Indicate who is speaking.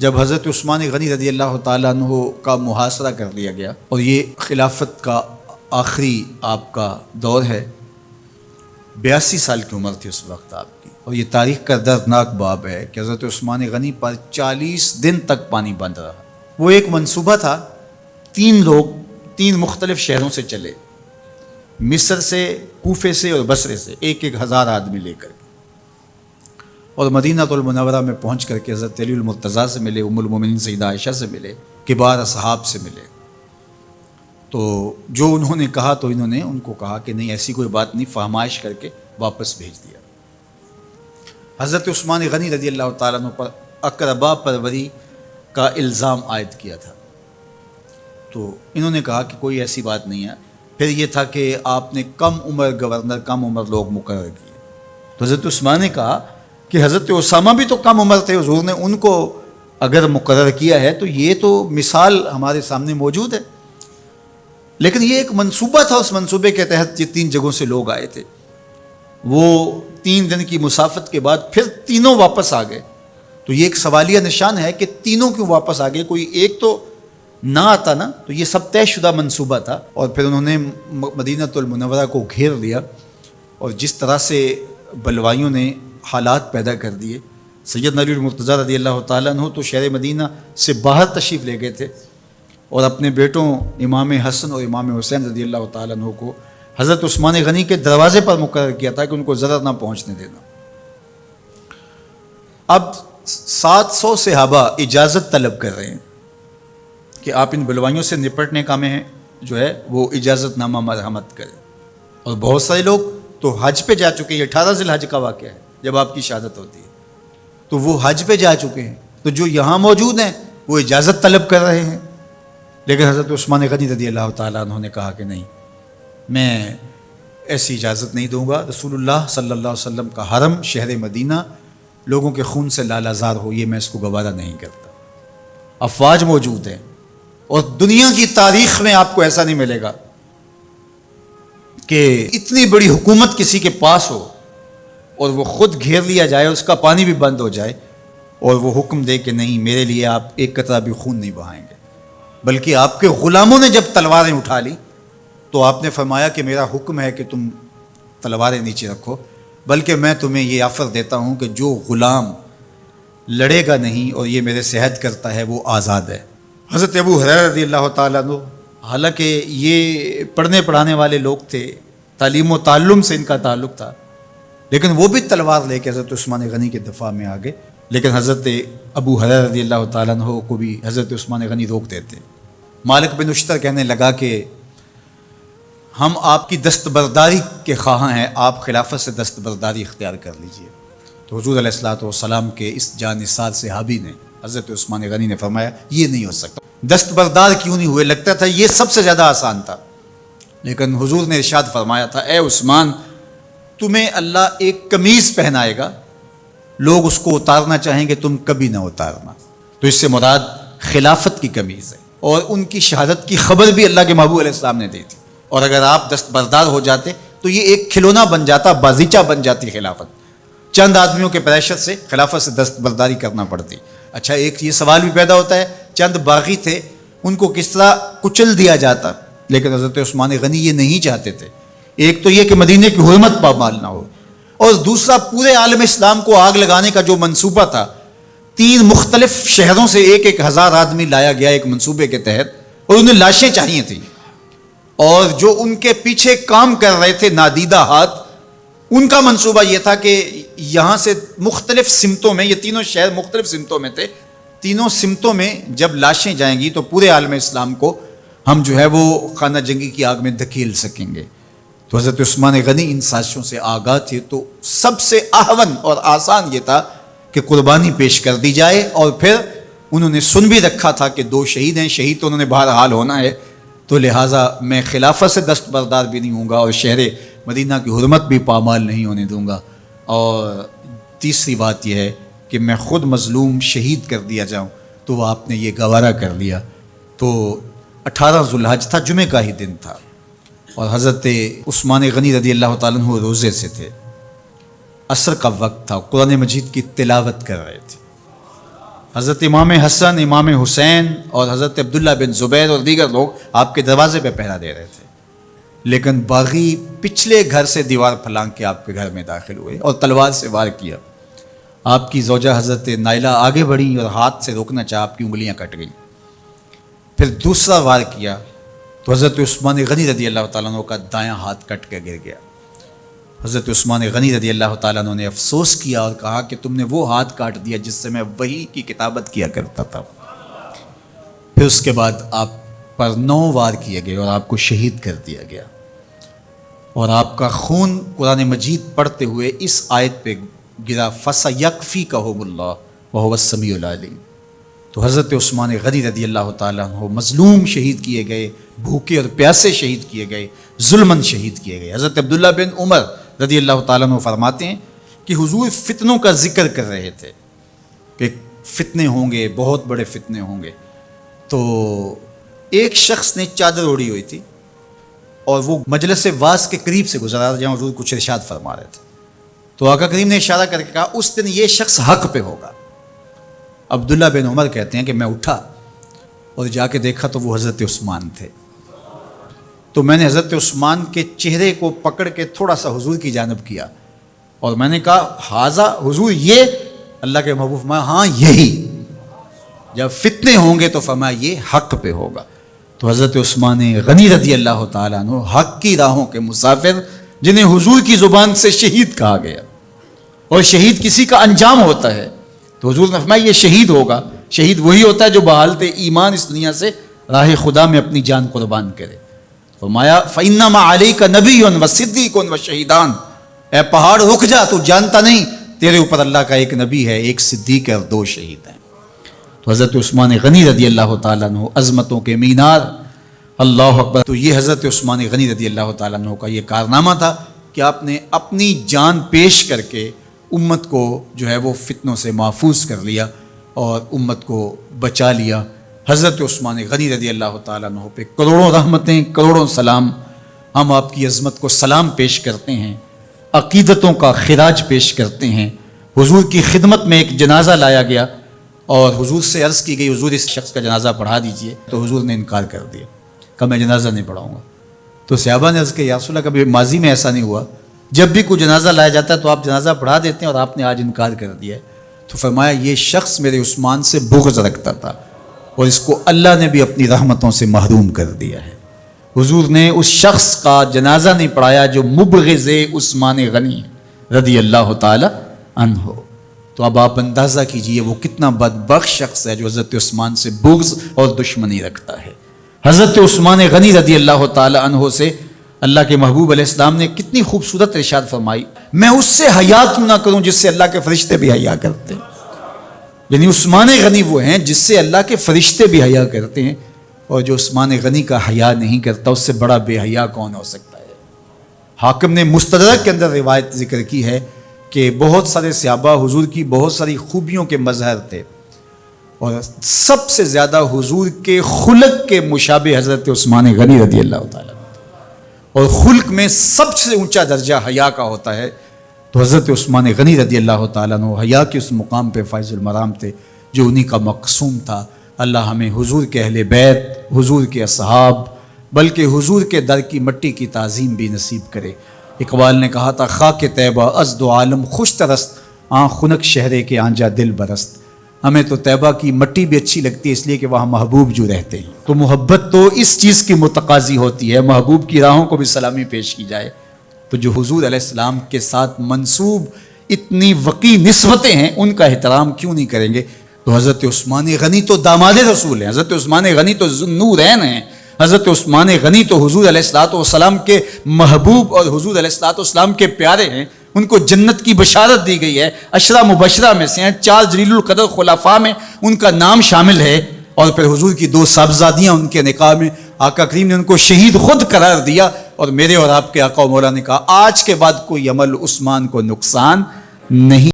Speaker 1: جب حضرت عثمان غنی رضی اللہ تعالیٰ عنہ کا محاصرہ کر لیا گیا اور یہ خلافت کا آخری آپ کا دور ہے، 82 سال کی عمر تھی اس وقت آپ کی، اور یہ تاریخ کا دردناک باب ہے کہ حضرت عثمان غنی پر 40 دن تک پانی بند رہا۔ وہ ایک منصوبہ تھا، 3 لوگ 3 مختلف شہروں سے چلے، مصر سے، کوفے سے اور بصرے سے، 1,000 آدمی لے کر کے، اور مدینہ المنورہ میں پہنچ کر کے حضرت علی المرتضیٰ سے ملے، ام المومنین سیدہ عائشہ سے ملے، کبار اصحاب سے ملے۔ تو جو انہوں نے کہا تو انہوں نے ان کو کہا کہ نہیں، ایسی کوئی بات نہیں، فہمائش کر کے واپس بھیج دیا۔ حضرت عثمان غنی رضی اللہ تعالیٰ عنہ پر اقربا پروری کا الزام عائد کیا تھا، تو انہوں نے کہا کہ کوئی ایسی بات نہیں ہے۔ پھر یہ تھا کہ آپ نے کم عمر گورنر، کم عمر لوگ مقرر کیے، تو حضرت عثمان نے کہا کہ حضرت اسامہ بھی تو کم عمر تھے، حضور نے ان کو اگر مقرر کیا ہے تو یہ تو مثال ہمارے سامنے موجود ہے۔ لیکن یہ ایک منصوبہ تھا، اس منصوبے کے تحت یہ 3 جگہوں سے لوگ آئے تھے۔ وہ 3 دن کی مسافت کے بعد پھر تینوں واپس آ گئے، تو یہ ایک سوالیہ نشان ہے کہ تینوں کیوں واپس آ گئے، کوئی ایک تو نہ آتا نا، تو یہ سب طے شدہ منصوبہ تھا۔ اور پھر انہوں نے مدینہ المنورہ کو گھیر لیا، اور جس طرح سے بلوائیوں نے حالات پیدا کر دیے، سیدنا علی المرتضیٰ رضی اللہ تعالیٰ عنہ تو شہر مدینہ سے باہر تشریف لے گئے تھے، اور اپنے بیٹوں امام حسن اور امام حسین رضی اللہ تعالیٰ عنہ کو حضرت عثمان غنی کے دروازے پر مقرر کیا تھا کہ ان کو ضرر نہ پہنچنے دینا۔ اب 700 صحابہ اجازت طلب کر رہے ہیں کہ آپ ان بلوائیوں سے نپٹنے کا میں جو ہے وہ اجازت نامہ مرحمت کریں، اور بہت سارے لوگ تو حج پہ جا چکے ہیں۔ 18 ذی الحج کا واقعہ ہے جب آپ کی شہادت ہوتی ہے، تو وہ حج پہ جا چکے ہیں، تو جو یہاں موجود ہیں وہ اجازت طلب کر رہے ہیں۔ لیکن حضرت عثمان غنی رضی اللہ تعالیٰ عنہ نے کہا کہ نہیں، میں ایسی اجازت نہیں دوں گا۔ رسول اللہ صلی اللہ علیہ وسلم کا حرم شہر مدینہ لوگوں کے خون سے لالازار ہو، یہ میں اس کو گوارا نہیں کرتا۔ افواج موجود ہیں، اور دنیا کی تاریخ میں آپ کو ایسا نہیں ملے گا کہ اتنی بڑی حکومت کسی کے پاس ہو اور وہ خود گھیر لیا جائے، اس کا پانی بھی بند ہو جائے، اور وہ حکم دے کہ نہیں، میرے لیے آپ ایک قطرہ بھی خون نہیں بہائیں گے۔ بلکہ آپ کے غلاموں نے جب تلواریں اٹھا لی تو آپ نے فرمایا کہ میرا حکم ہے کہ تم تلواریں نیچے رکھو، بلکہ میں تمہیں یہ آفر دیتا ہوں کہ جو غلام لڑے گا نہیں اور یہ میرے سے عہد کرتا ہے وہ آزاد ہے۔ حضرت ابو ہریرہ رضی اللہ تعالیٰ عنہ، حالانکہ یہ پڑھنے پڑھانے والے لوگ تھے، تعلیم و تعلم سے ان کا تعلق تھا، لیکن وہ بھی تلوار لے کے حضرت عثمان غنی کے دفاع میں آ گئے۔ لیکن حضرت ابو ہریرہ رضی اللہ تعالیٰ عنہ کو بھی حضرت عثمان غنی روک دیتے۔ مالک بن اشتر کہنے لگا کہ ہم آپ کی دستبرداری کے خواہاں ہیں، آپ خلافت سے دستبرداری اختیار کر لیجئے۔ تو حضور علیہ الصلوۃ والسلام کے اس جانثار صحابی نے، حضرت عثمان غنی نے فرمایا یہ نہیں ہو سکتا۔ دستبردار کیوں نہیں ہوئے؟ لگتا تھا یہ سب سے زیادہ آسان تھا، لیکن حضور نے ارشاد فرمایا تھا، اے عثمان، تمہیں اللہ ایک قمیض پہنائے گا، لوگ اس کو اتارنا چاہیں گے، تم کبھی نہ اتارنا۔ تو اس سے مراد خلافت کی قمیض ہے، اور ان کی شہادت کی خبر بھی اللہ کے محبوب علیہ السلام نے دی تھی، اور اگر آپ دستبردار ہو جاتے تو یہ ایک کھلونا بن جاتا، بازیچہ بن جاتی خلافت۔ چند آدمیوں کے پریشر سے خلافت سے دستبرداری کرنا پڑتی۔ اچھا، ایک یہ سوال بھی پیدا ہوتا ہے، چند باغی تھے، ان کو کس طرح کچل دیا جاتا؟ لیکن حضرت عثمان غنی یہ نہیں چاہتے تھے۔ ایک تو یہ کہ مدینے کی حرمت پامال نہ ہو، اور دوسرا پورے عالم اسلام کو آگ لگانے کا جو منصوبہ تھا، 3 مختلف شہروں سے 1,000 آدمی لایا گیا ایک منصوبے کے تحت، اور انہیں لاشیں چاہیے تھیں، اور جو ان کے پیچھے کام کر رہے تھے نادیدہ ہاتھ، ان کا منصوبہ یہ تھا کہ یہاں سے مختلف سمتوں میں، یہ تینوں شہر مختلف سمتوں میں تھے، تینوں سمتوں میں جب لاشیں جائیں گی تو پورے عالم اسلام کو ہم جو ہے وہ خانہ جنگی کی آگ میں دھکیل سکیں گے۔ تو حضرت عثمان غنی ان سازشوں سے آگاہ تھے، تو سب سے اہون اور آسان یہ تھا کہ قربانی پیش کر دی جائے، اور پھر انہوں نے سن بھی رکھا تھا کہ 2 شہید ہیں، شہید تو انہوں نے بہرحال ہونا ہے، تو لہٰذا میں خلافت سے دستبردار بھی نہیں ہوں گا، اور شہر مدینہ کی حرمت بھی پامال نہیں ہونے دوں گا، اور تیسری بات یہ ہے کہ میں خود مظلوم شہید کر دیا جاؤں۔ تو وہ آپ نے یہ گوارا کر لیا۔ تو 18 ذی الحج تھا، جمعے کا ہی دن تھا، اور حضرت عثمان غنی رضی اللہ تعالیٰ عنہ روزے سے تھے، عصر کا وقت تھا، قرآن مجید کی تلاوت کر رہے تھے، حضرت امام حسن، امام حسین اور حضرت عبداللہ بن زبیر اور دیگر لوگ آپ کے دروازے پہ پہرا دے رہے تھے، لیکن باغی پچھلے گھر سے دیوار پھلانگ کے آپ کے گھر میں داخل ہوئے اور تلوار سے وار کیا۔ آپ کی زوجہ حضرت نائلہ آگے بڑھی اور ہاتھ سے روکنا چاہا، آپ کی انگلیاں کٹ گئیں۔ پھر دوسرا وار کیا تو حضرت عثمان غنی رضی اللہ تعالیٰ عنہ کا دایاں ہاتھ کٹ کے گر گیا۔ حضرت عثمان غنی رضی اللہ تعالیٰ عنہ نے افسوس کیا اور کہا کہ تم نے وہ ہاتھ کاٹ دیا جس سے میں وحی کی کتابت کیا کرتا تھا۔ پھر اس کے بعد آپ پر 9 وار کیے گئے اور آپ کو شہید کر دیا گیا، اور آپ کا خون قرآن مجید پڑھتے ہوئے اس آیت پہ گرا، فَسَيَكْفِيكَهُمُ اللَّهُ وَهُوَ السَّمِيعُ الْعَلِيمُ۔ تو حضرت عثمان غنی رضی اللہ تعالیٰ عنہ مظلوم شہید کیے گئے، بھوکے اور پیاسے شہید کیے گئے، ظلماً شہید کیے گئے۔ حضرت عبداللہ بن عمر رضی اللہ تعالیٰ عنہ فرماتے ہیں کہ حضور فتنوں کا ذکر کر رہے تھے کہ فتنے ہوں گے، بہت بڑے فتنے ہوں گے، تو ایک شخص نے چادر اوڑھی ہوئی تھی اور وہ مجلس واعظ کے قریب سے گزرا تھا جہاں حضور کچھ ارشاد فرما رہے تھے، تو آقا کریم نے اشارہ کر کے کہا اس دن یہ شخص حق پہ ہوگا۔ عبداللہ بن عمر کہتے ہیں کہ میں اٹھا اور جا کے دیکھا تو وہ حضرت عثمان تھے، تو میں نے حضرت عثمان کے چہرے کو پکڑ کے تھوڑا سا حضور کی جانب کیا اور میں نے کہا حاضہ حضور، یہ اللہ کے محبوب فرمایا ہاں یہی، جب فتنے ہوں گے تو فرمایا یہ حق پہ ہوگا۔ تو حضرت عثمان غنی رضی اللہ تعالیٰ عنہ حق کی راہوں کے مسافر، جنہیں حضور کی زبان سے شہید کہا گیا، اور شہید کسی کا انجام ہوتا ہے، تو حضور نے فرمایا یہ شہید ہوگا۔ شہید وہی ہوتا ہے جو بحالت ایمان اس دنیا سے راہ خدا میں اپنی جان قربان کرے۔ فرمایا فَإِنَّمَا عَلَيْكَ نَبِيٌّ وَصِدِّيقٌ وَشَهِيدَانِ، اے پہاڑ رک جا، تو جانتا نہیں تیرے اوپر اللہ کا ایک نبی ہے، ایک صدیق ہے اور 2 شہید ہیں۔ تو حضرت عثمان غنی رضی اللہ تعالیٰ عنہ عظمتوں کے مینار، اللہ اکبر۔ تو یہ حضرت عثمان غنی رضی اللہ تعالیٰ عنہ کا یہ کارنامہ تھا کہ آپ نے اپنی جان پیش کر کے امت کو جو ہے وہ فتنوں سے محفوظ کر لیا اور امت کو بچا لیا۔ حضرت عثمان غنی رضی اللہ تعالیٰ عنہ پہ کروڑوں رحمتیں، کروڑوں سلام۔ ہم آپ کی عظمت کو سلام پیش کرتے ہیں، عقیدتوں کا خراج پیش کرتے ہیں۔ حضور کی خدمت میں ایک جنازہ لایا گیا اور حضور سے عرض کی گئی حضور اس شخص کا جنازہ پڑھا دیجئے، تو حضور نے انکار کر دیا، کہ میں جنازہ نہیں پڑھاؤں گا۔ تو صحابہ نے عرض کیا یا رسول اللہ، کبھی ماضی میں ایسا نہیں ہوا، جب بھی کوئی جنازہ لایا جاتا ہے تو آپ جنازہ پڑھا دیتے ہیں اور آپ نے آج انکار کر دیا ہے؟ تو فرمایا یہ شخص میرے عثمان سے بغض رکھتا تھا اور اس کو اللہ نے بھی اپنی رحمتوں سے محروم کر دیا ہے۔ حضور نے اس شخص کا جنازہ نہیں پڑھایا جو مبغض عثمان غنی رضی اللہ تعالی عنہ۔ تو اب آپ اندازہ کیجئے وہ کتنا بدبخت شخص ہے جو حضرت عثمان سے بغض اور دشمنی رکھتا ہے۔ حضرت عثمان غنی رضی اللہ تعالی عنہ سے اللہ کے محبوب علیہ السلام نے کتنی خوبصورت ارشاد فرمائی، میں اس سے حیا کیوں نہ کروں جس سے اللہ کے فرشتے بھی حیا کرتے ہیں۔ یعنی عثمان غنی وہ ہیں جس سے اللہ کے فرشتے بھی حیا کرتے ہیں، اور جو عثمان غنی کا حیا نہیں کرتا اس سے بڑا بے حیا کون ہو سکتا ہے۔ حاکم نے مستدرک کے اندر روایت ذکر کی ہے کہ بہت سارے صحابہ حضور کی بہت ساری خوبیوں کے مظہر تھے، اور سب سے زیادہ حضور کے خلق کے مشابہ حضرت عثمان غنی رضی اللہ تعالیٰ، اور خلق میں سب سے اونچا درجہ حیا کا ہوتا ہے، تو حضرت عثمان غنی رضی اللہ تعالیٰ عنہ حیا کے اس مقام پہ فائز المرام تھے جو انہی کا مقصوم تھا۔ اللہ ہمیں حضور کے اہل بیت، حضور کے اصحاب، بلکہ حضور کے در کی مٹی کی تعظیم بھی نصیب کرے۔ اقبال نے کہا تھا خاک طیبہ از دو عالم خوش ترست، آن خنک شہرے کے آنجا دل برست۔ ہمیں تو طیبہ کی مٹی بھی اچھی لگتی ہے اس لیے کہ وہاں محبوب جو رہتے ہیں، تو محبت تو اس چیز کی متقاضی ہوتی ہے، محبوب کی راہوں کو بھی سلامی پیش کی جائے۔ تو جو حضور علیہ السلام کے ساتھ منسوب اتنی وقی نسبتیں ہیں ان کا احترام کیوں نہیں کریں گے؟ تو حضرت عثمان غنی تو داماد رسول ہیں، حضرت عثمان غنی تو ذوالنورین ہیں، حضرت عثمان غنی تو حضور علیہ السلام کے محبوب اور حضور علیہ السلام کے پیارے ہیں، ان کو جنت کی بشارت دی گئی ہے، عشرہ مبشرہ میں سے ہیں، 4 جلیل القدر خلفاء میں ان کا نام شامل ہے، اور پھر حضور کی 2 صاحبزادیاں ان کے نکاح میں آقا کریم نے ان کو شہید خود قرار دیا، اور میرے اور آپ کے آقا و مولا نے کہا آج کے بعد کوئی عمل عثمان کو نقصان نہیں